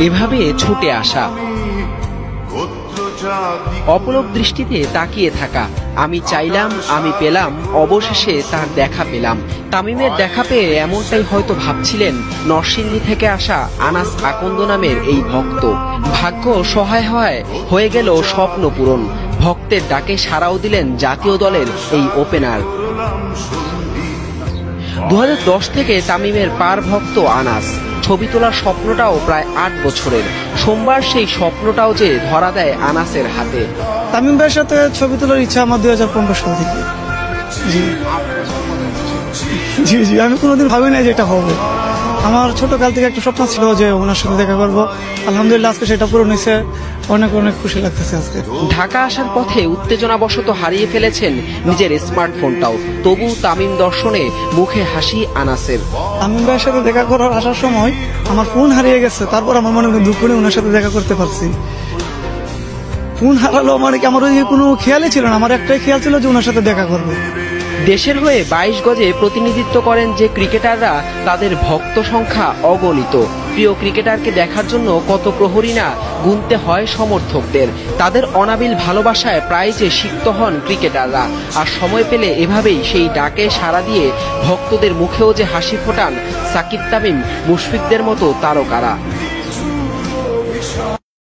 এভাবে ছুটে আসা, অপলক দৃষ্টিতে তাকিয়ে থাকা, আমি চাইলাম, আমি পেলাম, অবশেষে তার দেখা পেলাম। তামিমের দেখা পেয়ে এমনটাই হয়তো ভাবছিলেন নরসিংদী থেকে আসা আনাস আকন্দ নামের এই ভক্ত। ভাগ্য সহায় হয়ে গেল স্বপ্ন পূরণ। ভক্তের ডাকে সাড়াও দিলেন জাতীয় দলের এই ওপেনার। 2010 থেকে তামিমের পার ভক্ত আনাস। ছবি তোলার স্বপ্নটাও প্রায় 8 বছরের। সোমবার সেই স্বপ্নটাও যে ধরা দেয় আনাসের হাতে। তামিম ভাইয়ের সাথে ছবি তোলার ইচ্ছা আমার 2015 সাল থেকে। জি জি জি আমি কোনোদিন ভাবি না যে এটা হবে। আমার ছোটকাল থেকে একটা স্বপ্ন ছিল যে ওনার সাথে দেখা করবো। আলহামদুলিল্লাহ আজকে সেটা পূরণ হয়েছে। অনেক অনেক খুশি লাগতেছে আজকে। ঢাকা আসার পথে উত্তেজনাবশত হারিয়ে ফেলেছেন নিজের স্মার্টফোনটাও, তবু তামিম দর্শনে মুখে হাসি আনাসের। তামিম ভাইয়ের সাথে দেখা করার আসার সময় আমার ফোন হারিয়ে গেছে, তারপর আমার মনে হয় দুঃখ নিয়ে ওনার সাথে দেখা করতে পারছি। ফোন হারালো মানে কি আমার ওই কোনো খেয়ালই ছিল না, আমার একটাই খেয়াল ছিল যে ওনার সাথে দেখা করবো। দেশের হয়ে 22 গজে প্রতিনিধিত্ব করেন যে ক্রিকেটাররা, তাদের ভক্ত সংখ্যা অগণিত। প্রিয় ক্রিকেটারকে দেখার জন্য কত প্রহরী না গুনতে হয় সমর্থকদের। তাদের অনাবিল ভালোবাসায় প্রায় যে সিক্ত হন ক্রিকেটাররা। আর সময় পেলে এভাবেই সেই ডাকে সাড়া দিয়ে ভক্তদের মুখেও যে হাসি ফোটান সাকিব, তামিম, মুশফিকদের মতো তারকারা।